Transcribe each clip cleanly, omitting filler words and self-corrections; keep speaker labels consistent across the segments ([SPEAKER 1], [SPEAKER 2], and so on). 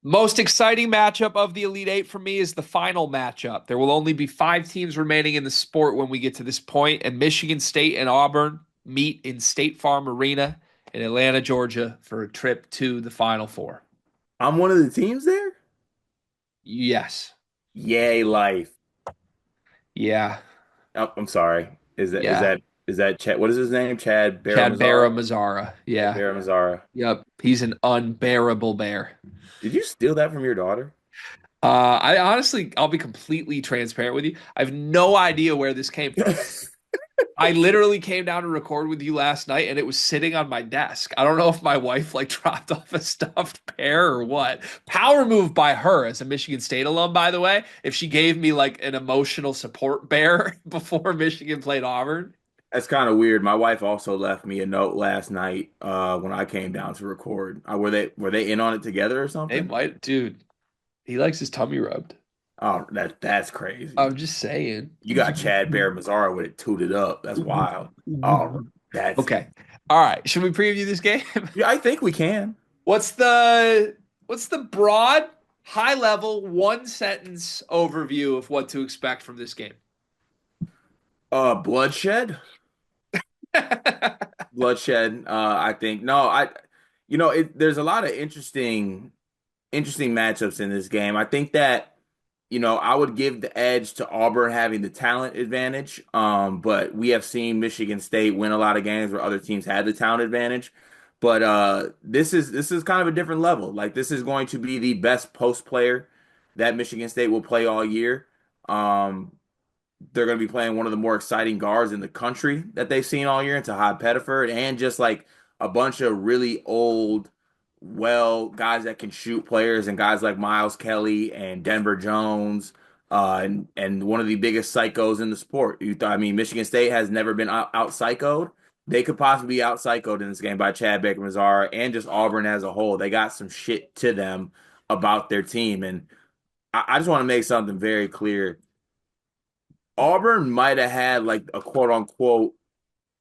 [SPEAKER 1] Most exciting matchup of the Elite Eight for me is the final matchup. There will only be five teams remaining in the sport when we get to this point, and Michigan State and Auburn meet in State Farm Arena in Atlanta, Georgia, for a trip to the Final Four.
[SPEAKER 2] I'm one of the teams there.
[SPEAKER 1] Yes.
[SPEAKER 2] Yay, life.
[SPEAKER 1] Yeah.
[SPEAKER 2] Oh, I'm sorry. Is that is
[SPEAKER 1] Yeah.
[SPEAKER 2] that is that Chad? What is his name? Chad
[SPEAKER 1] Chad
[SPEAKER 2] Baker-Mazara?
[SPEAKER 1] Baker-Mazara.
[SPEAKER 2] Chad
[SPEAKER 1] Yeah.
[SPEAKER 2] Baker-Mazara.
[SPEAKER 1] Yep. He's an unbearable bear.
[SPEAKER 2] Did you steal that from your daughter?
[SPEAKER 1] I honestly, I'll be completely transparent with you. I have no idea where this came from. I literally came down to record with you last night and it was sitting on my desk. I don't know if my wife like dropped off a stuffed bear or what. Power move by her as a Michigan State alum, by the way. If she gave me like an emotional support bear before Michigan played Auburn.
[SPEAKER 2] That's kind of weird. My wife also left me a note last night when I came down to record. Were they in on it together or
[SPEAKER 1] Hey,
[SPEAKER 2] something?
[SPEAKER 1] might, dude, he likes his tummy rubbed.
[SPEAKER 2] Oh, that's crazy.
[SPEAKER 1] I'm just saying.
[SPEAKER 2] You got Chad Baker-Mazara with it tooted up. That's wild. Oh, that's
[SPEAKER 1] Okay. All right. Should we preview this game?
[SPEAKER 2] yeah. I think we can.
[SPEAKER 1] What's the broad, high level, one sentence overview of what to expect from this game?
[SPEAKER 2] Bloodshed. Bloodshed. I think no. There's a lot of interesting matchups in this game. I think that, I would give the edge to Auburn having the talent advantage. But we have seen Michigan State win a lot of games where other teams had the talent advantage. But this is kind of a different level. Like this is going to be the best post player that Michigan State will play all year. Um, they're going to be playing one of the more exciting guards in the country that they've seen all year into Todd Pettiford, and just like a bunch of really old, guys that can shoot players, and guys like Miles Kelly and Denver Jones, and one of the biggest psychos in the sport. I mean, Michigan State has never been out psychoed. They could possibly be out psychoed in this game by Chad Baker-Mazara and just Auburn as a whole. They got some shit to them about their team, and I just want to make something very clear. Auburn might have had like a quote unquote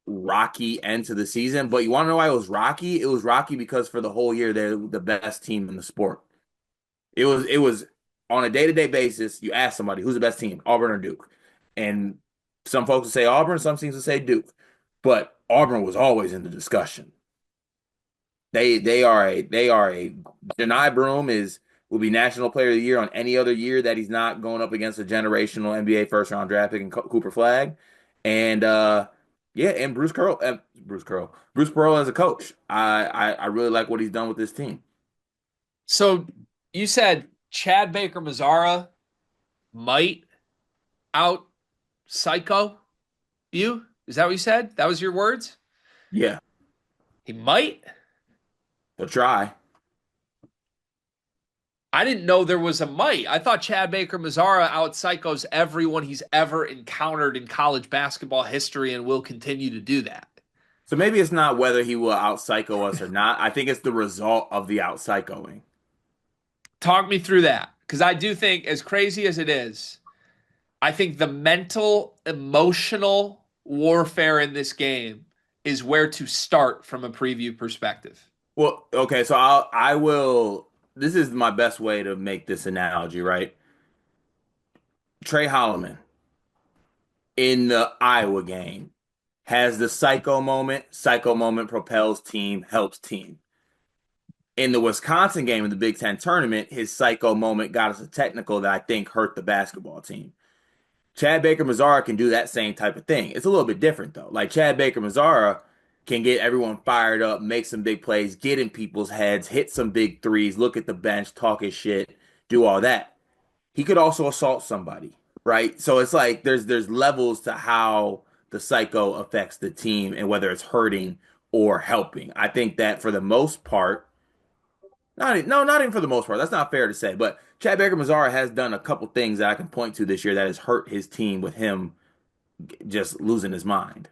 [SPEAKER 2] rocky end to the season, but you want to know why it was rocky? It was rocky because for the whole year they're the best team in the sport. It was on a day-to-day basis, you ask somebody who's the best team, Auburn or Duke. And some folks would say Auburn, some teams would say Duke. But Auburn was always in the discussion. They are a Deni Broom is will be National Player of the Year on any other year that he's not going up against a generational NBA first round draft pick and Cooper Flag, and yeah, and Bruce Pearl as a coach. I really like what he's done with this team.
[SPEAKER 1] So you said Chad Baker-Mazara might out psycho you? Is that what you said? That was your words?
[SPEAKER 2] Yeah,
[SPEAKER 1] He might?
[SPEAKER 2] he'll try.
[SPEAKER 1] I didn't know there was a might. I thought Chad Baker-Mazara out psychos everyone he's ever encountered in college basketball history and will continue to do that.
[SPEAKER 2] So maybe it's not whether he will out psycho us or not. I think it's the result of the out psychoing.
[SPEAKER 1] Talk me through that. Because I do think, as crazy as it is, I think the mental, emotional warfare in this game is where to start from a preview perspective.
[SPEAKER 2] Well, okay, so I will. This is my best way to make this analogy, right? Trey Holloman in the Iowa game has the psycho moment. Psycho moment propels team, helps team. In the Wisconsin game in the Big Ten tournament, his psycho moment got us a technical that I think hurt the basketball team. Chad Baker-Mazara can do that same type of thing. It's a little bit different though. Like Chad Baker-Mazara can get everyone fired up, make some big plays, get in people's heads, hit some big threes, look at the bench, talk his shit, do all that. He could also assault somebody, right? So it's like there's levels to how the psycho affects the team and whether it's hurting or helping. I think that for the most part, not even for the most part. That's not fair to say. But Chad Baker-Mazara has done a couple things that I can point to this year that has hurt his team with him just losing his mind.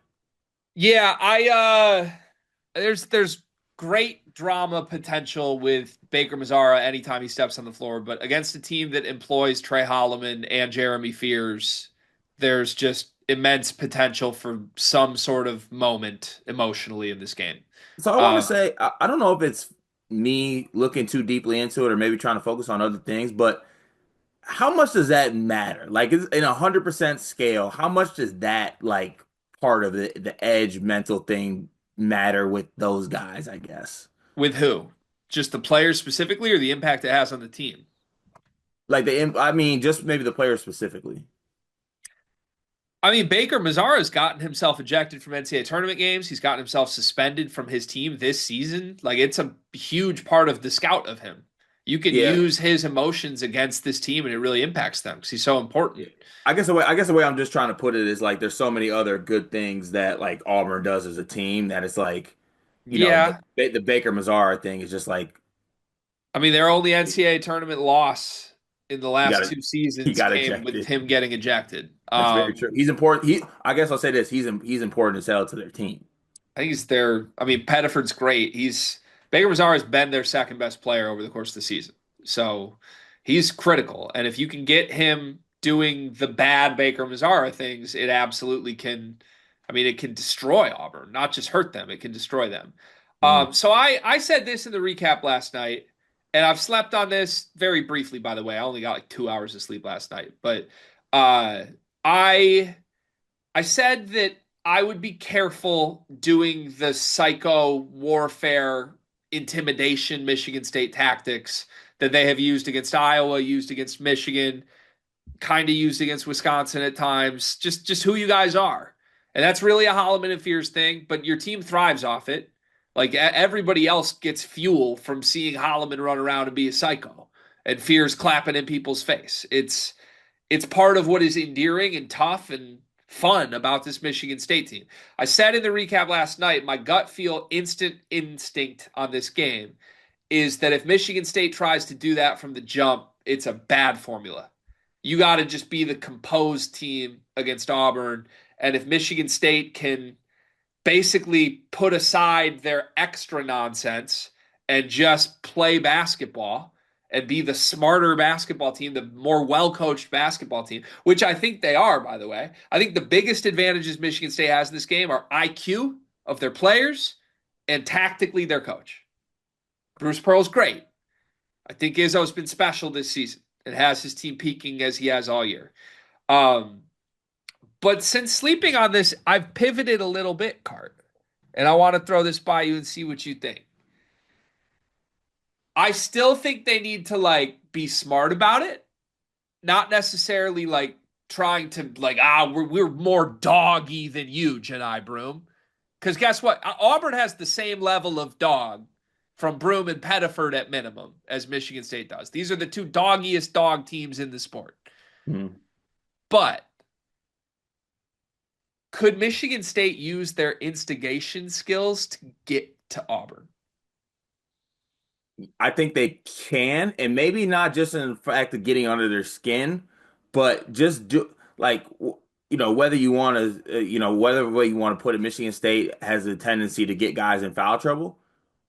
[SPEAKER 1] Yeah, there's great drama potential with Baker-Mazara anytime he steps on the floor, but against a team that employs Trey Holloman and Jeremy Fears, there's just immense potential for some sort of moment emotionally in this game.
[SPEAKER 2] So I want to
[SPEAKER 1] Uh,
[SPEAKER 2] say I don't know if it's me looking too deeply into it or maybe trying to focus on other things, but how much does that matter? Like in 100% scale, how much does that like part of the edge mental thing matter with those guys, I guess?
[SPEAKER 1] With who? Just the players specifically, or the impact it has on the team?
[SPEAKER 2] Like I mean, just maybe the players specifically.
[SPEAKER 1] I mean, Baker-Mazara has gotten himself ejected from NCAA tournament games. He's gotten himself suspended from his team this season. Like, it's a huge part of the scout of him. You can
[SPEAKER 2] Yeah,
[SPEAKER 1] use his emotions against this team, and it really impacts them because he's so important.
[SPEAKER 2] yeah. I guess the way I'm just trying to put it is like there's so many other good things that like Auburn does as a team that it's like,
[SPEAKER 1] Yeah.
[SPEAKER 2] the Baker-Mazara thing is just like
[SPEAKER 1] I mean, their only NCAA tournament loss in the
[SPEAKER 2] he
[SPEAKER 1] last
[SPEAKER 2] got
[SPEAKER 1] two
[SPEAKER 2] he
[SPEAKER 1] seasons
[SPEAKER 2] got
[SPEAKER 1] came with
[SPEAKER 2] ejected.
[SPEAKER 1] him getting ejected.
[SPEAKER 2] That's very true. He's important. I guess I'll say this. He's important as hell to their team.
[SPEAKER 1] I think he's their. I mean, Pettiford's great. He's Baker-Mazara has been their second best player over the course of the season, so he's critical. And if you can get him doing the bad Baker-Mazara things, it absolutely can. I mean, it can destroy Auburn, not just hurt them. It can destroy them.
[SPEAKER 2] Mm.
[SPEAKER 1] So I said this in the recap last night, and I've slept on this very briefly. By the way, I only got like 2 hours of sleep last night, but uh, I. I said that I would be careful doing the psycho warfare intimidation Michigan State tactics that they have used against Iowa, used against Michigan, kind of used against Wisconsin at times. Just who you guys are. And that's really a Holloman and Fears thing, but your team thrives off it. Like everybody else gets fuel from seeing Holloman run around and be a psycho and Fears clapping in people's face. It's part of what is endearing and tough and fun about this Michigan State team. I said in the recap last night, my gut feel instant instinct on this game is that if Michigan State tries to do that from the jump, it's a bad formula. You got to just be the composed team against Auburn. And if Michigan State can basically put aside their extra nonsense and just play basketball and be the smarter basketball team, the more well coached basketball team, which I think they are, by the way. I think the biggest advantages Michigan State has in this game are IQ of their players and tactically their coach. Bruce Pearl's great. I think Izzo's been special this season and has his team peaking as he has all year. Um, but since sleeping on this, I've pivoted a little bit, Cart. And I want to throw this by you and see what you think. I still think they need to like be smart about it, not necessarily like trying to like we're more doggy than you, Janai Broom. Because guess what? Auburn has the same level of dog from Broom and Pettiford at minimum as Michigan State does. These are the two doggiest dog teams in the sport.
[SPEAKER 2] Mm.
[SPEAKER 1] But could Michigan State use their instigation skills to get to Auburn?
[SPEAKER 2] I think they can, and maybe not just in the fact of getting under their skin, but just do like whether you want to whether way you want to put it, Michigan State has a tendency to get guys in foul trouble.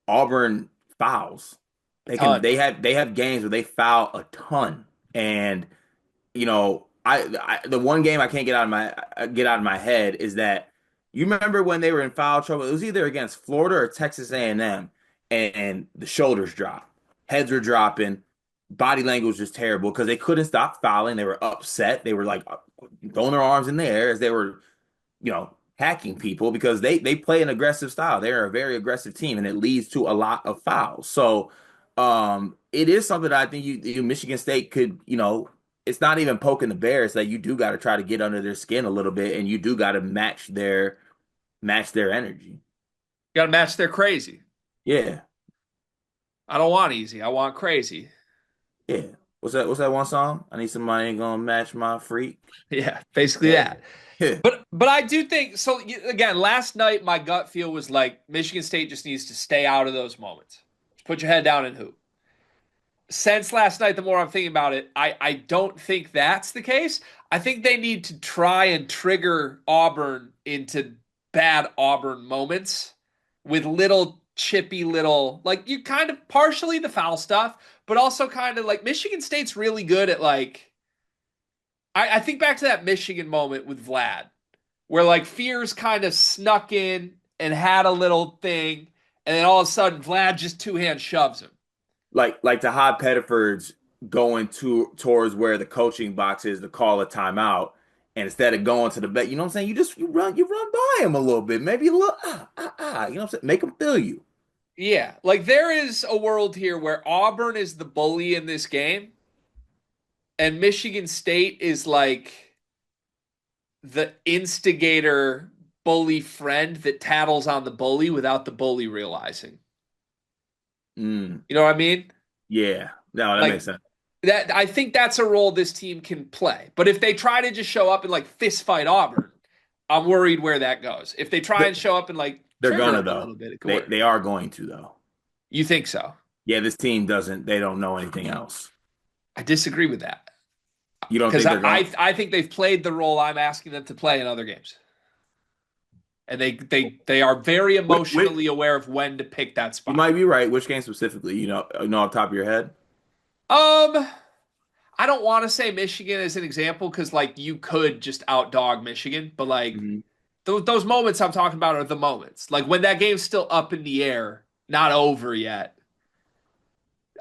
[SPEAKER 2] Auburn fouls.
[SPEAKER 1] A ton.
[SPEAKER 2] They have games where they foul a ton, and the one game I can't get out of my head is that you remember when they were in foul trouble. It was either against Florida or Texas A&M, and the shoulders dropped, heads were dropping, body language was just terrible because they couldn't stop fouling. They were upset. They were like throwing their arms in the air as they were hacking people because they play an aggressive style. They're a very aggressive team, and it leads to a lot of fouls. So, it is something that I think Michigan State could, it's not even poking the bear. It's that you do got to try to get under their skin a little bit, and you do got to match their energy.
[SPEAKER 1] Got to match their crazy.
[SPEAKER 2] Yeah,
[SPEAKER 1] I don't want easy. I want crazy.
[SPEAKER 2] yeah. What's that one song? I need somebody gonna match my freak.
[SPEAKER 1] Yeah, basically
[SPEAKER 2] Yeah,
[SPEAKER 1] that.
[SPEAKER 2] yeah.
[SPEAKER 1] But I do think so. Again, last night my gut feel was like Michigan State just needs to stay out of those moments. Just put your head down and hoop. Since last night, the more I'm thinking about it, I don't think that's the case. I think they need to try and trigger Auburn into bad Auburn moments with little chippy little like you kind of partially the foul stuff, but also kind of like Michigan State's really good at like I think back to that Michigan moment with Vlad, where like Fears kind of snuck in and had a little thing, and then all of a sudden Vlad just two-hand shoves him.
[SPEAKER 2] Like Todd Pettiford's going towards where the coaching box is to call a timeout, and instead of going to the bet, you know what I'm saying? You run by him a little bit, maybe a little you know what I'm saying? Make him feel you.
[SPEAKER 1] Yeah, like there is a world here where Auburn is the bully in this game, and Michigan State is like the instigator bully friend that tattles on the bully without the bully realizing.
[SPEAKER 2] Mm,
[SPEAKER 1] You know what I mean?
[SPEAKER 2] yeah, no, that
[SPEAKER 1] Like
[SPEAKER 2] makes sense.
[SPEAKER 1] that I think that's a role this team can play. But if they try to just show up and like fist fight Auburn, I'm worried where that goes. If they try
[SPEAKER 2] They're,
[SPEAKER 1] and show up and like
[SPEAKER 2] they're
[SPEAKER 1] trigger
[SPEAKER 2] gonna
[SPEAKER 1] them a
[SPEAKER 2] though.
[SPEAKER 1] little bit, it could
[SPEAKER 2] They
[SPEAKER 1] work.
[SPEAKER 2] they are going to though.
[SPEAKER 1] You think so?
[SPEAKER 2] Yeah, this team doesn't. They don't know anything else.
[SPEAKER 1] I disagree with that
[SPEAKER 2] You don't
[SPEAKER 1] because
[SPEAKER 2] think they're going?
[SPEAKER 1] I think they've played the role I'm asking them to play in other games, and they are very
[SPEAKER 2] Which
[SPEAKER 1] emotionally aware of when to pick that
[SPEAKER 2] you
[SPEAKER 1] spot.
[SPEAKER 2] might be right. Which game specifically? You know off the top of your head.
[SPEAKER 1] Um, I don't want to say Michigan as an example because like you could just outdog Michigan, but like
[SPEAKER 2] Hmm.
[SPEAKER 1] those moments I'm talking about are the moments. Like when that game's still up in the air, not over yet.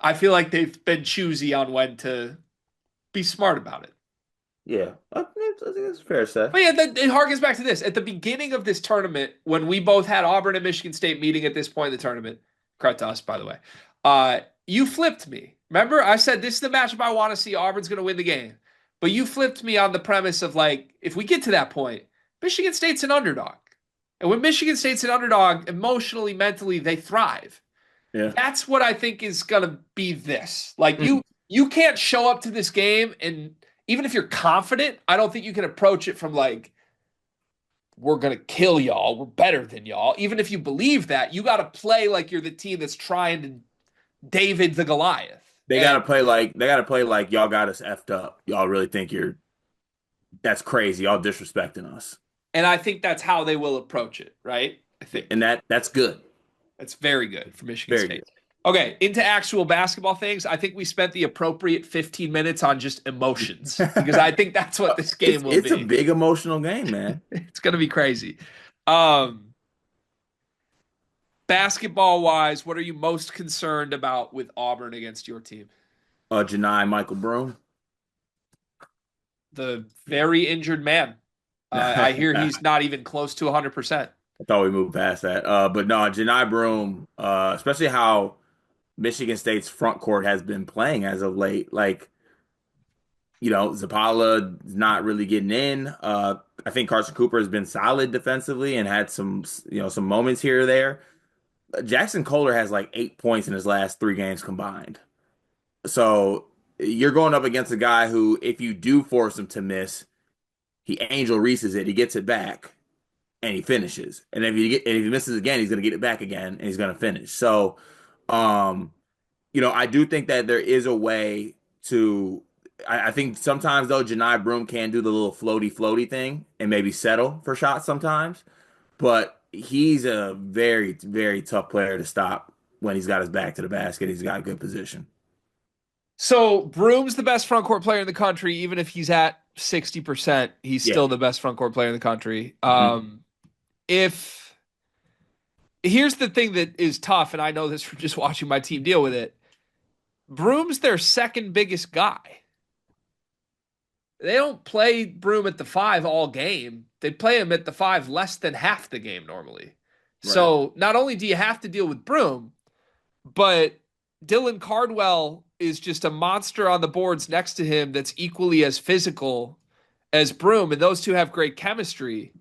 [SPEAKER 1] I feel like they've been choosy on when to be smart about it.
[SPEAKER 2] Yeah, I think that's fair to say.
[SPEAKER 1] But yeah, it harkens back to this. At the beginning of this tournament, when we both had Auburn and Michigan State meeting at this point in the tournament, credit to us, by the way, you flipped me. Remember, I said this is the matchup I want to see. Auburn's going to win the game. But you flipped me on the premise of like, if we get to that point, Michigan State's an underdog. And when Michigan State's an underdog, emotionally, mentally, they thrive.
[SPEAKER 2] Yeah.
[SPEAKER 1] That's what I think is going to be this. Like you can't show up to this game and even if you're confident, I don't think you can approach it from like we're going to kill y'all, we're better than y'all. Even if you believe that, you got to play like you're the team that's trying to David the Goliath. And
[SPEAKER 2] They gotta play like y'all got us effed up. Y'all really think you're that's crazy. Y'all disrespecting us.
[SPEAKER 1] and I think that's how they will approach it, right? I
[SPEAKER 2] And
[SPEAKER 1] think.
[SPEAKER 2] that's good.
[SPEAKER 1] That's very good for Michigan
[SPEAKER 2] Very
[SPEAKER 1] State.
[SPEAKER 2] good.
[SPEAKER 1] Okay, into actual basketball things. I think we spent the appropriate 15 minutes on just emotions because I think that's what this game will
[SPEAKER 2] It's a
[SPEAKER 1] be.
[SPEAKER 2] big emotional game, man.
[SPEAKER 1] It's going to be crazy. Um, Basketball wise, what are you most concerned about with Auburn against your team?
[SPEAKER 2] Janai Michael Broom.
[SPEAKER 1] The very injured man. I hear
[SPEAKER 2] I
[SPEAKER 1] he's not even close to 100%.
[SPEAKER 2] thought we moved past that. But no, Janai Broom, especially how Michigan State's front court has been playing as of late. Like, Zapala is not really getting in. I think Carson Cooper has been solid defensively and had some moments here or there. Jackson Kohler has like 8 points in his last 3 games combined. So you're going up against a guy who, if you do force him to miss, he Angel Reese's it, he gets it back, and he finishes. And if he misses again, he's gonna get it back again, and he's gonna finish. So, um, I do think that there is a way to. I think sometimes though, Janai Broom can do the little floaty floaty thing and maybe settle for shots sometimes, but he's a very very tough player to stop when he's got his back to the basket. He's got good position.
[SPEAKER 1] So Broom's the best front court player in the country. Even if he's at 60%, he's
[SPEAKER 2] Yeah.
[SPEAKER 1] still the best front court player in the country.
[SPEAKER 2] Mhm.
[SPEAKER 1] If here's the thing that is tough, and I know this from just watching my team deal with it. Broom's their second biggest guy. They don't play Broom at the five all game. They play him at the five less than half the game normally.
[SPEAKER 2] Right.
[SPEAKER 1] So not only do you have to deal with Broom, but Dylan Cardwell is just a monster on the boards next to him that's equally as physical as Broom, and those two have great chemistry.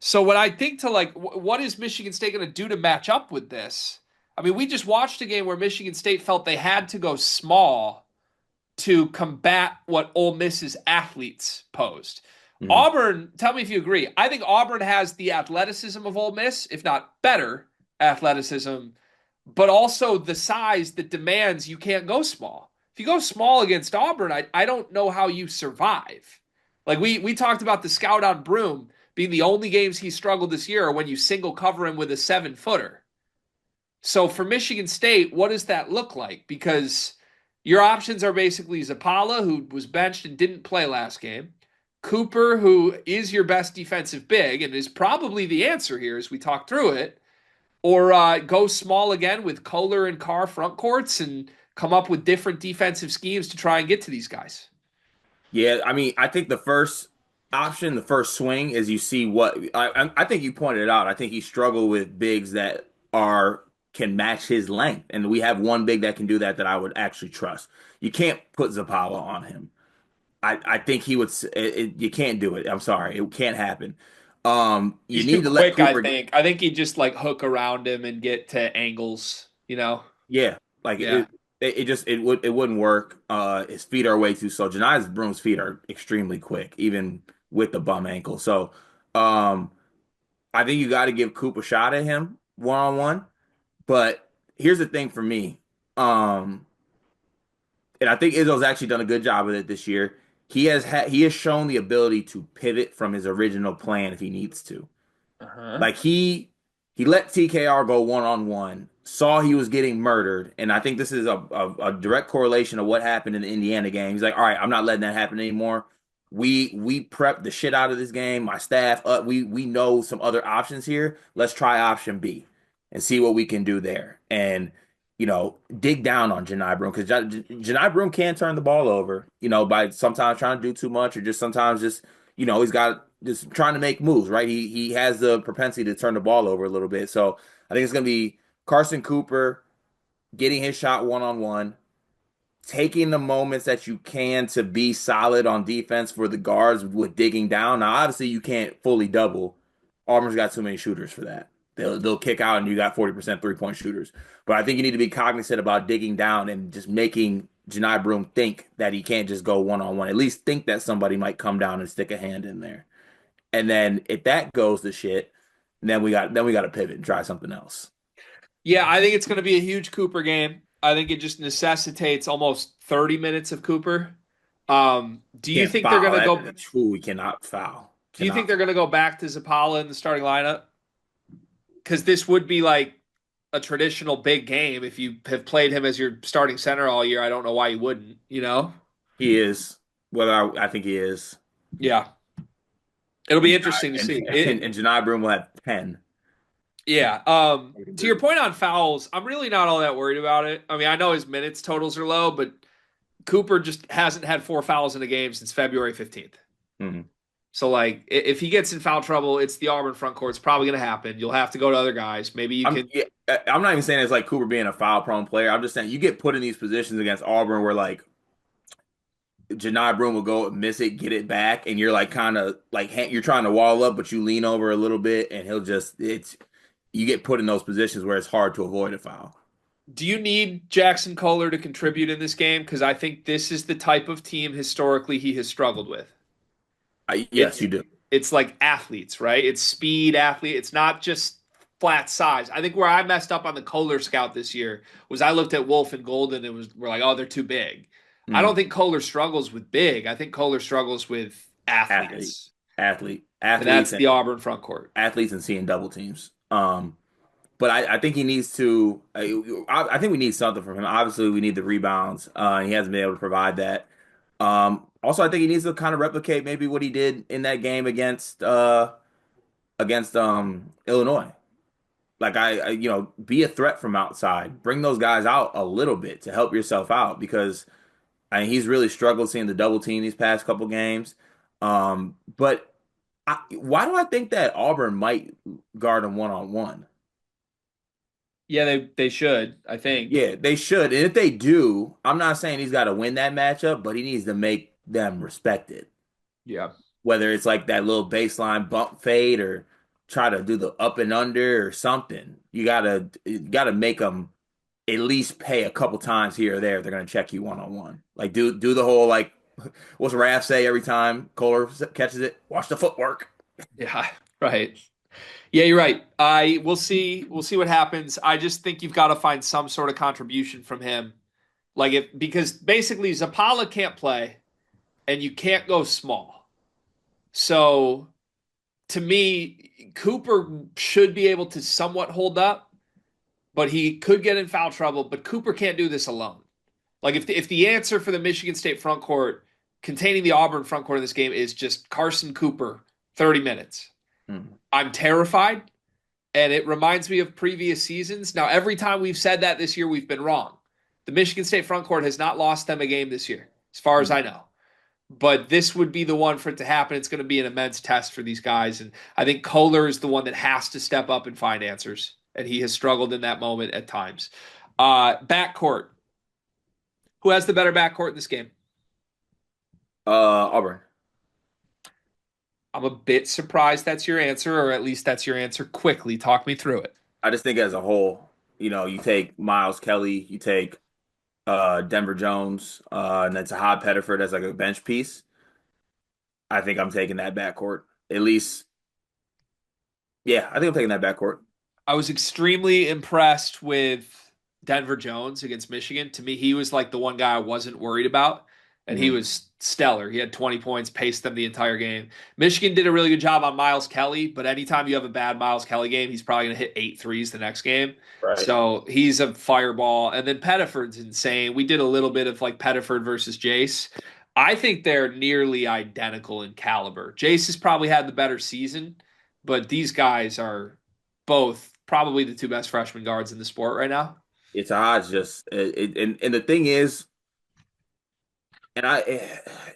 [SPEAKER 1] So when I think to like, what is Michigan State going to do to match up with this? I mean, we just watched a game where Michigan State felt they had to go small to combat what Ole Miss's athletes posed.
[SPEAKER 2] Mhm.
[SPEAKER 1] Auburn, tell me if you agree. I think Auburn has the athleticism of Ole Miss, if not better athleticism, but also the size that demands you can't go small. If you go small against Auburn, I don't know how you survive. Like we talked about the scout on Broom being the only games he struggled this year are when you single cover him with a 7-footer. So for Michigan State, what does that look like? Because your options are basically Zapala, who was benched and didn't play last game, Cooper, who is your best defensive big and is probably the answer here as we talk through it, Or go small again with Kohler and Carr front courts and come up with different defensive schemes to try and get to these guys.
[SPEAKER 2] Yeah, I mean, I think the first option, the first swing is you see what I think you pointed it out. I think he struggled with bigs that are can match his length, and we have one big that can do that I would actually trust. You can't put Zapala on him. I think he would. You can't do it. I'm sorry, it can't happen. You
[SPEAKER 1] He's too
[SPEAKER 2] need to let
[SPEAKER 1] quick, I
[SPEAKER 2] Cooper.
[SPEAKER 1] think. I think he'd just like hook around him and get to angles, you know?
[SPEAKER 2] Yeah, like
[SPEAKER 1] Yeah.
[SPEAKER 2] it just it wouldn't work. His feet are way too slow. Janai Broom's feet are extremely quick, even with the bum ankle. So, um, I think you got to give Coop a shot at him one on one. But here's the thing for me, um, and I think Izzo's actually done a good job of it this year. He has shown the ability to pivot from his original plan if he needs to.
[SPEAKER 1] Uh-huh.
[SPEAKER 2] Like he let TKR go one on one, saw he was getting murdered, and I think this is a direct correlation of what happened in the Indiana game. He's like, all right, I'm not letting that happen anymore. We prepped the shit out of this game. My staff, we know some other options here. Let's try option B and see what we can do there. And dig down on Janai Broom because Janai Broom can turn the ball over. By sometimes trying to do too much or just sometimes just he's got just trying to make moves, right? He has the propensity to turn the ball over a little bit. So I think it's going to be Carson Cooper getting his shot one on one, taking the moments that you can to be solid on defense for the guards with digging down. Now, obviously, you can't fully double. Auburn's got too many shooters for that. They'll kick out and you got 40% 3-point shooters. But I think you need to be cognizant about digging down and just making Janai Broom think that he can't just go one on one. At least think that somebody might come down and stick a hand in there. And then if that goes to shit, then we got to pivot and try something else.
[SPEAKER 1] Yeah, I think it's going to be a huge Cooper game. I think it just necessitates almost 30 minutes of Cooper. Do you
[SPEAKER 2] Can't
[SPEAKER 1] think they're going
[SPEAKER 2] foul.
[SPEAKER 1] to go
[SPEAKER 2] That's who we cannot foul.
[SPEAKER 1] do you think
[SPEAKER 2] Cannot
[SPEAKER 1] they're
[SPEAKER 2] foul.
[SPEAKER 1] going to go back to Zapala in the starting lineup? Cuz this would be like a traditional big game if you have played him as your starting center all year. I don't know why you wouldn't, you know?
[SPEAKER 2] He is. Whether I think he is.
[SPEAKER 1] Yeah. It'll
[SPEAKER 2] And
[SPEAKER 1] be
[SPEAKER 2] Janai,
[SPEAKER 1] interesting to
[SPEAKER 2] and,
[SPEAKER 1] see.
[SPEAKER 2] and Janai Broom will have 10.
[SPEAKER 1] Yeah. To your point on fouls, I'm really not all that worried about it. I mean, I know his minutes totals are low, but Cooper just hasn't had 4 fouls in a game since February 15th.
[SPEAKER 2] Mhm.
[SPEAKER 1] So, like, if he gets in foul trouble, it's the Auburn front court. It's probably going to happen. You'll have to go to other guys. Maybe you
[SPEAKER 2] I'm
[SPEAKER 1] can.
[SPEAKER 2] yeah, I'm not even saying it's like Cooper being a foul prone player. I'm just saying you get put in these positions against Auburn where like Janai Broom will go miss it, get it back, and you're like kind of like you're trying to wall up, but you lean over a little bit, and he'll just it's you get put in those positions where it's hard to avoid a foul.
[SPEAKER 1] Do you need Jackson Kohler to contribute in this game? Because I think this is the type of team historically he has struggled with.
[SPEAKER 2] Yes,
[SPEAKER 1] It's
[SPEAKER 2] you do.
[SPEAKER 1] it's like athletes, right? It's speed athlete. It's not just flat size. I think where I messed up on the Kohler scout this year was I looked at Wolf and Golden and we're like, oh, they're too big. I don't
[SPEAKER 2] Mm.
[SPEAKER 1] think Kohler struggles with big. I think Kohler struggles with
[SPEAKER 2] Athlete,
[SPEAKER 1] athletes, and
[SPEAKER 2] athletes,
[SPEAKER 1] that's
[SPEAKER 2] and
[SPEAKER 1] the Auburn front court.
[SPEAKER 2] athletes, and seeing double teams. But I think he needs to. I think we need something from him. Obviously, we need the rebounds. He hasn't been able to provide that. Also, I think he needs to kind of replicate maybe what he did in that game against Illinois. Like be a threat from outside. Bring those guys out a little bit to help yourself out because I mean he's really struggled seeing the double team these past couple games. But why do I think that Auburn might guard him one on one?
[SPEAKER 1] Yeah, they should. I think.
[SPEAKER 2] Yeah, they should. And if they do, I'm not saying he's got to win that matchup, but he needs to make them respect it.
[SPEAKER 1] Yeah.
[SPEAKER 2] Whether it's like that little baseline bump fade or try to do the up and under or something. You gotta make them at least pay a couple times here or there if they're gonna check you one on one. Like do the whole like what's Raph say every time Kohler catches it? Watch the footwork.
[SPEAKER 1] Yeah. Right. Yeah, you're right. I we'll see what happens. I just think you've got to find some sort of contribution from him. Like if because basically Zapala can't play and you can't go small. So to me, Cooper should be able to somewhat hold up, but he could get in foul trouble. But Cooper can't do this alone. Like if the answer for the Michigan State front court containing the Auburn front court in this game is just Carson Cooper, 30 minutes.
[SPEAKER 2] Hmm.
[SPEAKER 1] I'm terrified. And it reminds me of previous seasons. Now, every time we've said that this year, we've been wrong. The Michigan State front court has not lost them a game this year, as far as I know. But this would be the one for it to happen. It's going to be an immense test for these guys. And I think Kohler is the one that has to step up and find answers. And he has struggled in that moment at times. Backcourt. Who has the better backcourt in this game?
[SPEAKER 2] Auburn.
[SPEAKER 1] I'm a bit surprised that's your answer, or at least that's your answer quickly. Talk me through it.
[SPEAKER 2] I just think as a whole, you take Miles Kelly, you take Denver Jones, and that's a Todd Pettiford as like a bench piece. I think I'm taking that backcourt. At least, yeah, I think I'm taking that backcourt.
[SPEAKER 1] I was extremely impressed with Denver Jones against Michigan. To me, he was like the one guy I wasn't worried about, and he
[SPEAKER 2] Hmm.
[SPEAKER 1] was stellar. He had 20 points, paced them the entire game. Michigan did a really good job on Miles Kelly, but anytime you have a bad Miles Kelly game, he's probably going to hit 8 threes the next game.
[SPEAKER 2] Right.
[SPEAKER 1] So he's a fireball. And then Pettiford's insane. We did a little bit of like Pettiford versus Jace. I think they're nearly identical in caliber. Jace has probably had the better season, but these guys are both probably the two best freshman guards in the sport right now.
[SPEAKER 2] It's odds just and the thing is, and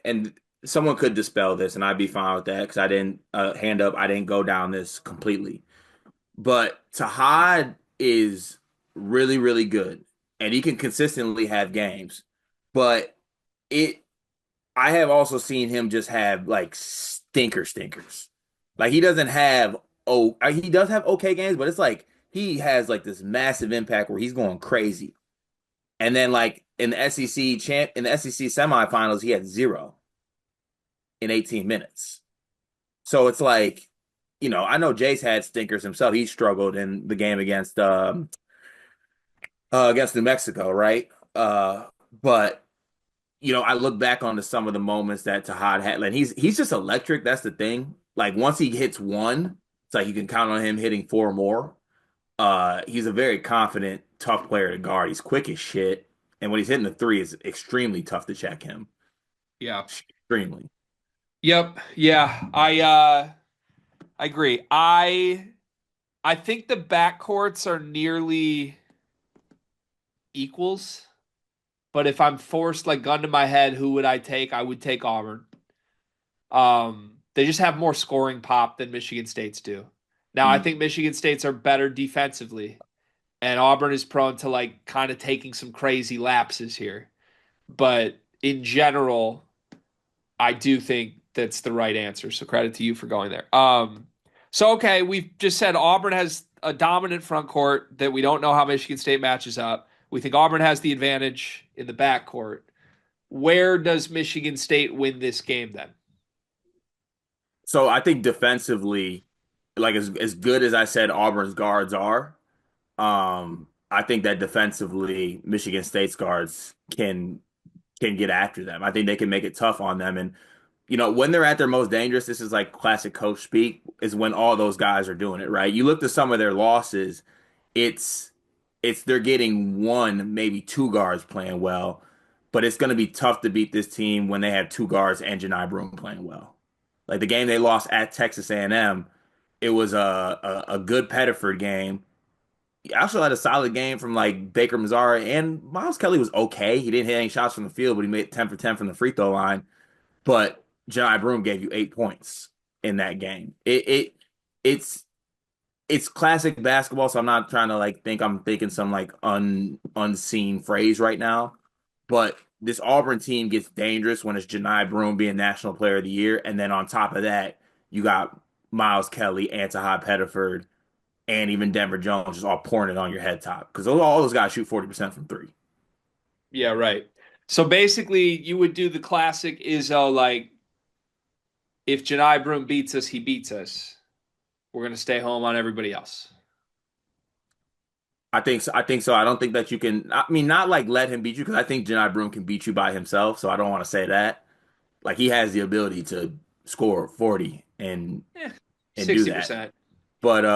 [SPEAKER 2] and someone could dispel this, and I'd be fine with that because I didn't hand up. I didn't go down this completely, but Tahad is really really good, and he can consistently have games, but it. I have also seen him just have like stinkers. Like he doesn't have he does have okay games, but it's like he has like this massive impact where he's going crazy. And then like in the SEC semifinals, he had zero in 18 minutes. So it's like, I know Jace had stinkers himself. He struggled in the game against New Mexico, right? But I look back on some of the moments that Tahad had, and he's just electric. That's the thing. Like once he hits one, it's like you can count on him hitting four more. He's a very confident, tough player to guard. He's quick as shit, and when he's hitting the three, it's extremely tough to check him.
[SPEAKER 1] Yeah.
[SPEAKER 2] Extremely.
[SPEAKER 1] Yep. Yeah. I agree. I think the backcourts are nearly equals, but if I'm forced like gun to my head, who would I take? I would take Auburn. They just have more scoring pop than Michigan State's do. Now, I
[SPEAKER 2] Mm.
[SPEAKER 1] think Michigan State's are better defensively, and Auburn is prone to like kind of taking some crazy lapses here. But in general, I do think that's the right answer. So credit to you for going there. So okay, we've just said Auburn has a dominant front court that we don't know how Michigan State matches up. We think Auburn has the advantage in the back court. Where does Michigan State win this game then?
[SPEAKER 2] So I think defensively, like as good as I said Auburn's guards are, I think that defensively Michigan State's guards can get after them. I think they can make it tough on them. And when they're at their most dangerous, this is like classic coach speak, is when all those guys are doing it, right? You look to some of their losses, it's they're getting one, maybe two guards playing well, but it's going to be tough to beat this team when they have two guards and Janai Broome playing well. Like the game they lost at Texas A&M, it was a good Pettiford game. He also had a solid game from like baker-mazara, and Miles Kelly was okay. He didn't hit any shots from the field, but he made 10 for 10 from the free throw line. But John Broome gave you 8 points in that game. It's it's classic basketball, so I'm not trying to like think I'm thinking some like unseen phrase right now. But this Auburn team gets dangerous when it's Janai Broome being National Player of the Year, and then on top of that, you got Miles Kelly, Antahai Pettiford, and even Denver Jones just all pouring it on your head top because all those guys shoot 40% from three.
[SPEAKER 1] Yeah, right. So basically, you would do the classic Izzo like if Janai Broome beats us, he beats us. We're gonna stay home on everybody else.
[SPEAKER 2] I think so. I think so. I don't think that you can. I mean, not like let him beat you because I think Janai Broome can beat you by himself. So I don't want to say that. Like he has the ability to score 40
[SPEAKER 1] Yeah,
[SPEAKER 2] and do that.
[SPEAKER 1] 60%.
[SPEAKER 2] But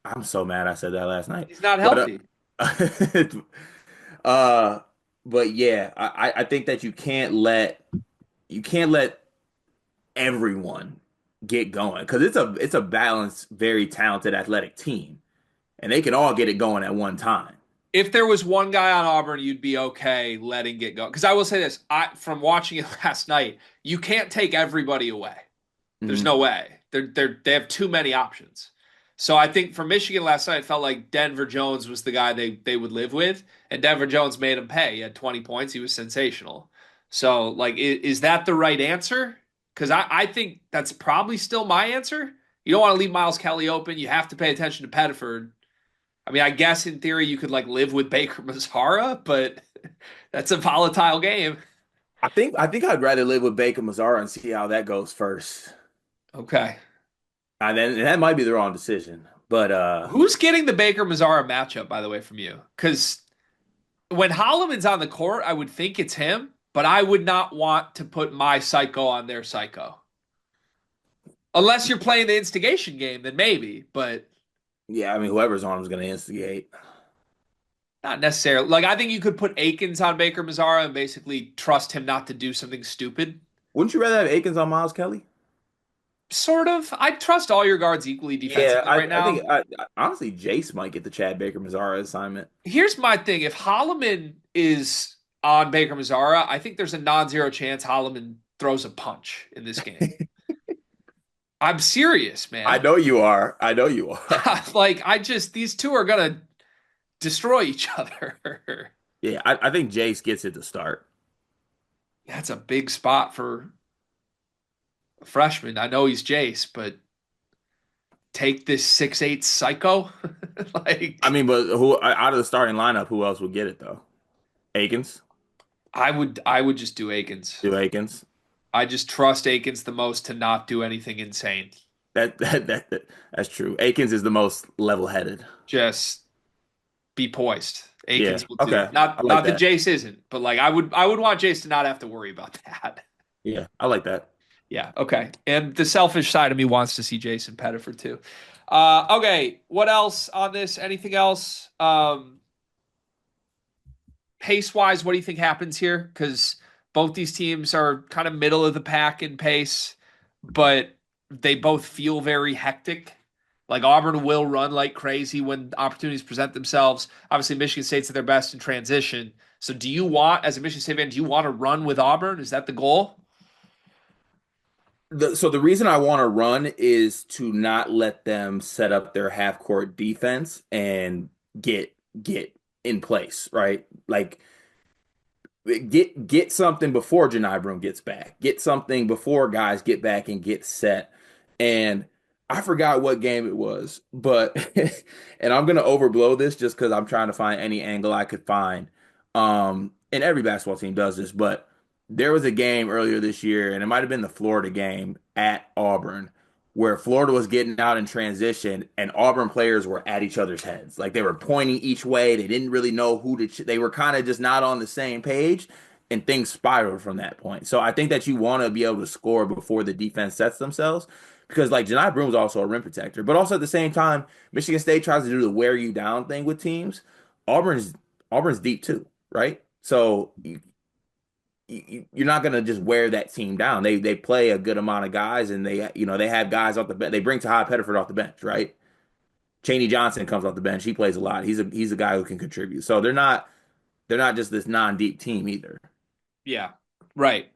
[SPEAKER 2] I'm so mad I said that last night.
[SPEAKER 1] He's not
[SPEAKER 2] But
[SPEAKER 1] healthy.
[SPEAKER 2] uh but yeah, I think that you can't let everyone get going because it's a balanced, very talented, athletic team, and they can all get it going at one time.
[SPEAKER 1] If there was one guy on Auburn, you'd be okay letting it go. Because I will say this, from watching it last night, you can't take everybody away. There's
[SPEAKER 2] Hmm.
[SPEAKER 1] no way. They have too many options. So I think for Michigan last night, it felt like Denver Jones was the guy they would live with, and Denver Jones made him pay. He had 20 points. He was sensational. So like, is that the right answer? Because I think that's probably still my answer. You don't want to leave Miles Kelly open. You have to pay attention to Pettiford. I mean, I guess in theory you could like live with baker-mazara, but that's a volatile game.
[SPEAKER 2] I think I'd rather live with baker-mazara and see how that goes first.
[SPEAKER 1] Okay.
[SPEAKER 2] And that might be the wrong decision, but
[SPEAKER 1] Who's getting the Baker-Mazara matchup, by the way, from you? Because when Holloman's on the court, I would think it's him, but I would not want to put my psycho on their psycho. Unless you're playing the instigation game, then maybe, but
[SPEAKER 2] yeah, I mean whoever's on is going to instigate.
[SPEAKER 1] not necessarily. Like, I think you could put Akins on Baker-Mazara and basically trust him not to do something stupid.
[SPEAKER 2] Wouldn't you rather have Akins on Miles Kelly?
[SPEAKER 1] Sort of. I trust all your guards equally
[SPEAKER 2] Yeah,
[SPEAKER 1] defensively right
[SPEAKER 2] I think
[SPEAKER 1] now.
[SPEAKER 2] honestly Jace might get the Chad Baker-Mazara assignment.
[SPEAKER 1] Here's my thing. If Holloman is on Baker-Mazara, I think there's a non-zero chance Holloman throws a punch in this game. I'm serious,
[SPEAKER 2] I
[SPEAKER 1] man.
[SPEAKER 2] know you are. I know you are.
[SPEAKER 1] Like, these two are gonna destroy each other.
[SPEAKER 2] Yeah, I think Jace gets it to start.
[SPEAKER 1] That's a big spot for a freshman. I know he's Jace, but take this 6'8" psycho.
[SPEAKER 2] I
[SPEAKER 1] Like,
[SPEAKER 2] mean, but who out of the starting lineup, who else would get it though? Akins?
[SPEAKER 1] I would just do Akins.
[SPEAKER 2] Do Akins?
[SPEAKER 1] I just trust Akins the most to not do anything insane.
[SPEAKER 2] That's true. Akins is the most level-headed.
[SPEAKER 1] Just be poised.
[SPEAKER 2] Yeah.
[SPEAKER 1] Akins will do
[SPEAKER 2] Okay.
[SPEAKER 1] that.
[SPEAKER 2] I
[SPEAKER 1] Not
[SPEAKER 2] like
[SPEAKER 1] not that
[SPEAKER 2] that.
[SPEAKER 1] Jace isn't, but like I would want Jace to not have to worry about that.
[SPEAKER 2] Yeah, I like that.
[SPEAKER 1] Yeah, okay. And the selfish side of me wants to see Jason Pettiford too. Okay, what else on this? Anything else? Pace wise, what do you think happens here? Because both these teams are kind of middle of the pack in pace, but they both feel very hectic. Like Auburn will run like crazy when opportunities present themselves. Obviously, Michigan State's at their best in transition. So, do you want, as a Michigan State fan, do you want to run with Auburn? Is that the goal?
[SPEAKER 2] So the reason I want to run is to not let them set up their half court defense and get in place, right? Like get something before Janai Broom gets back. Get something before guys get back and get set. And I forgot what game it was, but and I'm gonna overblow this just because I'm trying to find any angle I could find. And every basketball team does this, but there was a game earlier this year, and it might have been the Florida game at Auburn, where Florida was getting out in transition, and Auburn players were at each other's heads. Like they were pointing each way. They didn't really know who to. They were kind of just not on the same page, and things spiraled from that point. So I think that you want to be able to score before the defense sets themselves. Because like Janai Broom's also a rim protector, but also at the same time, Michigan State tries to do the wear you down thing with teams. Auburn's Auburn's deep too, right? So you're not gonna just wear that team down. They play a good amount of guys, and they have guys off the bench. They bring Tahad Pettiford off the bench, right? Chaney Johnson comes off the bench. He plays a lot. He's a guy who can contribute. So they're not just this non-deep team either.
[SPEAKER 1] Yeah, right.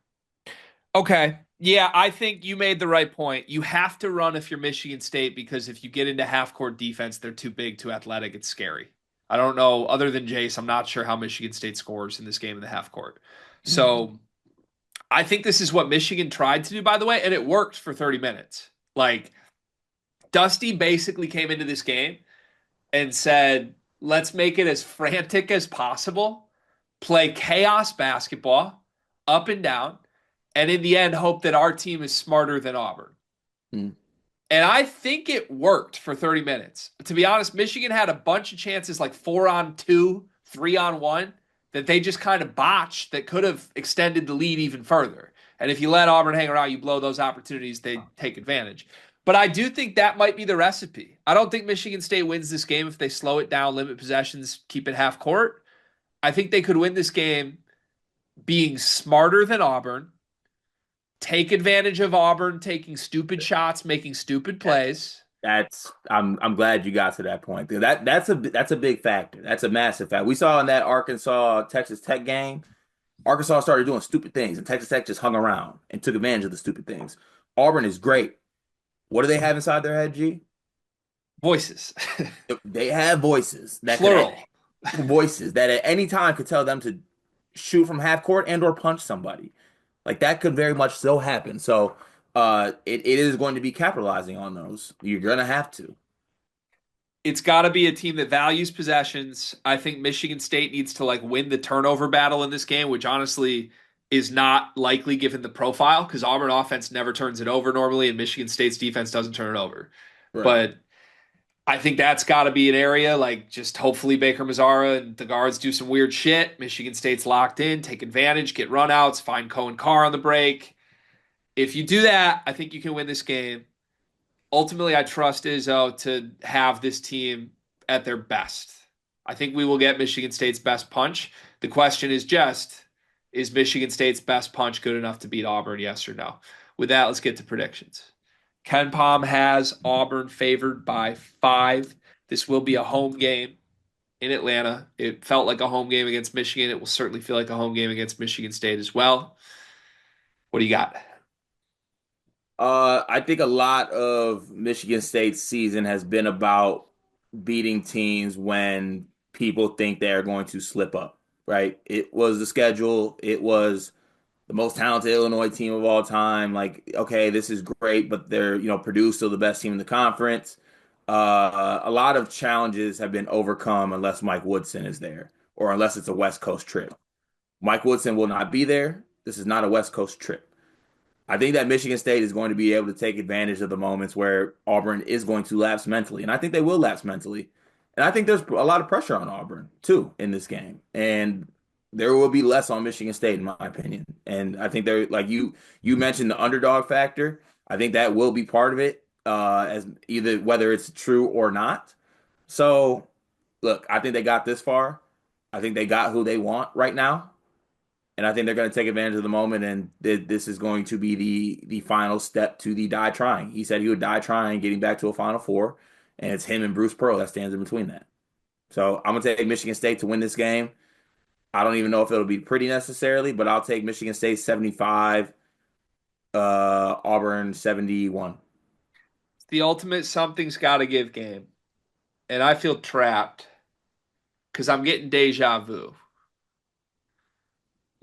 [SPEAKER 1] Okay. Yeah, I think you made the right point. You have to run if you're Michigan State because if you get into half court defense, they're too big, too athletic. It's scary. I don't know. Other than Jace, I'm not sure how Michigan State scores in this game in the half court. So I think this is what Michigan tried to do, by the way, and it worked for 30 minutes. Like Dusty basically came into this game and said, let's make it as frantic as possible, play chaos basketball up and down, and in the end, hope that our team is smarter than Auburn.
[SPEAKER 2] Mm.
[SPEAKER 1] And I think it worked for 30 minutes. To be honest, Michigan had a bunch of chances like 4-on-2, 3-on-1 that they just kind of botched that could have extended the lead even further. And if you let Auburn hang around, you blow those opportunities, they take advantage. But I do think that might be the recipe. I don't think Michigan State wins this game if they slow it down, limit possessions, keep it half court. I think they could win this game being smarter than Auburn, take advantage of Auburn taking stupid shots, making stupid plays.
[SPEAKER 2] I'm glad you got to that point. That's a big factor. That's a massive factor. We saw in that Arkansas Texas Tech game, Arkansas started doing stupid things, and Texas Tech just hung around and took advantage of the stupid things. Auburn is great. What do they have inside their head, G?
[SPEAKER 1] Voices.
[SPEAKER 2] They have voices that could
[SPEAKER 1] Plural.
[SPEAKER 2] voices that at any time could tell them to shoot from half court and or punch somebody. Like that could very much so happen. So it is going to be capitalizing on those. You're gonna have to.
[SPEAKER 1] It's got to be a team that values possessions. I think Michigan State needs to like win the turnover battle in this game, which honestly is not likely given the profile because Auburn offense never turns it over normally, and Michigan State's defense doesn't turn it over.
[SPEAKER 2] Right.
[SPEAKER 1] But I think that's got to be an area like just hopefully baker-mazara and the guards do some weird shit. Michigan State's locked in, take advantage, get runouts, find Cohen Carr on the break. If you do that, I think you can win this game. Ultimately, I trust Izzo to have this team at their best. I think we will get Michigan State's best punch. The question is just, is Michigan State's best punch good enough to beat Auburn, yes or no? With that, let's get to predictions. Ken Palm has Auburn favored by 5. This will be a home game in Atlanta. It felt like a home game against Michigan. It will certainly feel like a home game against Michigan State as well. What do you got?
[SPEAKER 2] I think a lot of Michigan State's season has been about beating teams when people think they're going to slip up, right? It was the schedule. It was the most talented Illinois team of all time. Like, okay, this is great, but they're, Purdue's still the best team in the conference. A lot of challenges have been overcome unless Mike Woodson is there or unless it's a West Coast trip. Mike Woodson will not be there. This is not a West Coast trip. I think that Michigan State is going to be able to take advantage of the moments where Auburn is going to lapse mentally, and I think they will lapse mentally. And I think there's a lot of pressure on Auburn too in this game, and there will be less on Michigan State, in my opinion. And I think they're like you mentioned the underdog factor. I think that will be part of it, as either whether it's true or not. So, look, I think they got this far. I think they got who they want right now. And I think they're going to take advantage of the moment, and this is going to be the final step to the die trying. He said he would die trying, getting back to a Final Four, and it's him and Bruce Pearl that stands in between that. So I'm going to take Michigan State to win this game. I don't even know if it'll be pretty necessarily, but I'll take Michigan State 75, Auburn 71.
[SPEAKER 1] It's the ultimate something's got to give game. And I feel trapped because I'm getting deja vu.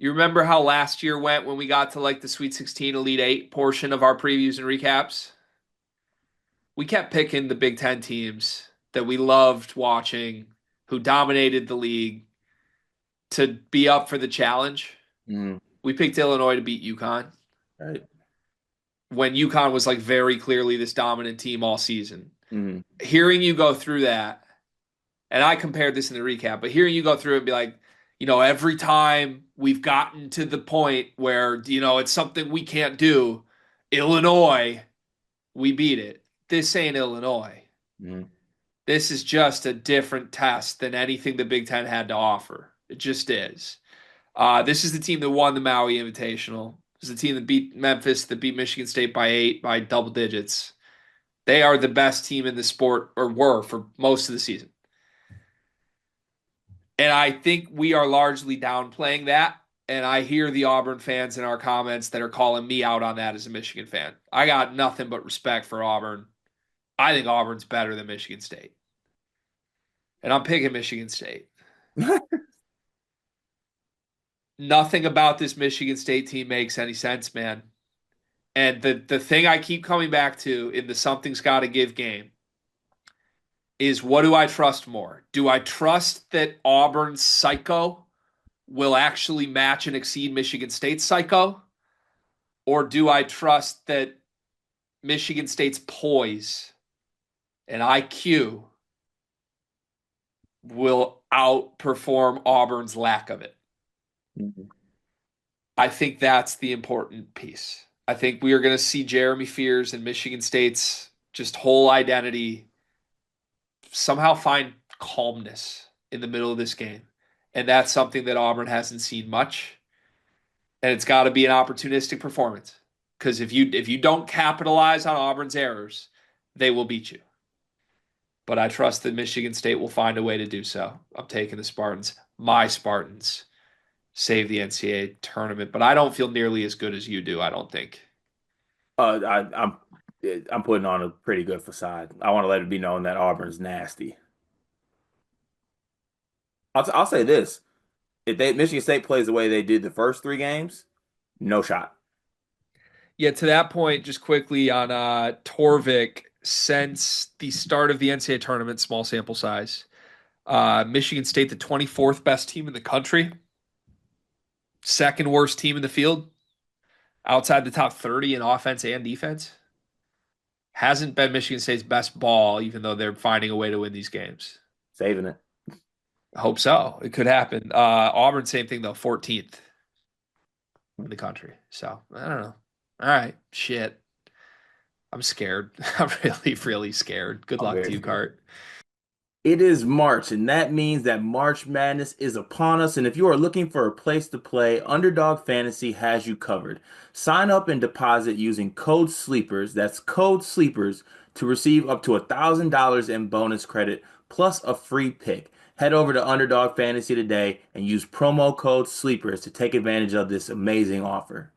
[SPEAKER 1] You remember how last year went when we got to like the Sweet 16 Elite 8 portion of our previews and recaps? We kept picking the Big Ten teams that we loved watching, who dominated the league to be up for the challenge.
[SPEAKER 2] Mm,
[SPEAKER 1] We picked Illinois to beat UConn
[SPEAKER 2] right.
[SPEAKER 1] when UConn was like very clearly this dominant team all season.
[SPEAKER 2] Mm,
[SPEAKER 1] Hearing you go through that, and I compared this in the recap, but hearing you go through it and be like, every time we've gotten to the point where, it's something we can't do, Illinois, we beat it. This ain't Illinois.
[SPEAKER 2] mm,
[SPEAKER 1] This is just a different test than anything the Big Ten had to offer. It just is. This is the team that won the Maui Invitational. This is the team that beat Memphis, that beat Michigan State by 8, by double digits. They are the best team in the sport, or were for most of the season. And I think we are largely downplaying that. And I hear the Auburn fans in our comments that are calling me out on that as a Michigan fan. I got nothing but respect for Auburn. I think Auburn's better than Michigan State. And I'm picking Michigan State. Nothing about this Michigan State team makes any sense, man. And the thing I keep coming back to in the something's got to give game is, what do I trust more? Do I trust that Auburn's psycho will actually match and exceed Michigan State's psycho? Or do I trust that Michigan State's poise and IQ will outperform Auburn's lack of it?
[SPEAKER 2] mm,
[SPEAKER 1] I think that's the important piece. I think we are going to see Jeremy Fears and Michigan State's just whole identity somehow find calmness in the middle of this game. And that's something that Auburn hasn't seen much. And it's got to be an opportunistic performance. because if you don't capitalize on Auburn's errors, they will beat you. But I trust that Michigan State will find a way to do so. I'm taking the Spartans. My Spartans save the NCAA tournament, but I don't feel nearly as good as you do, I don't think.
[SPEAKER 2] Uh, I, I'm I'm putting on a pretty good facade. I want to let it be known that Auburn's nasty. I'll say this: if Michigan State plays the way they did the first three games, no shot.
[SPEAKER 1] Yeah, to that point, just quickly on Torvik, since the start of the NCAA tournament, small sample size, Michigan State, the 24th best team in the country, second worst team in the field, outside the top 30 in offense and defense. Hasn't been Michigan State's best ball, even though they're finding a way to win these games.
[SPEAKER 2] Saving it.
[SPEAKER 1] I hope so. It could happen. Auburn, same thing though, 14th in the country. So I don't know. All right, shit. I'm scared. I'm really, really scared. Good
[SPEAKER 2] I'm
[SPEAKER 1] luck
[SPEAKER 2] very
[SPEAKER 1] to you,
[SPEAKER 2] scared.
[SPEAKER 1] Cart.
[SPEAKER 2] It is March, and that means that March Madness is upon us. And if you are looking for a place to play, Underdog Fantasy has you covered. Sign up and deposit using code SLEEPERS, that's code SLEEPERS, to receive up to $1,000 in bonus credit plus a free pick. Head over to Underdog Fantasy today and use promo code SLEEPERS to take advantage of this amazing offer.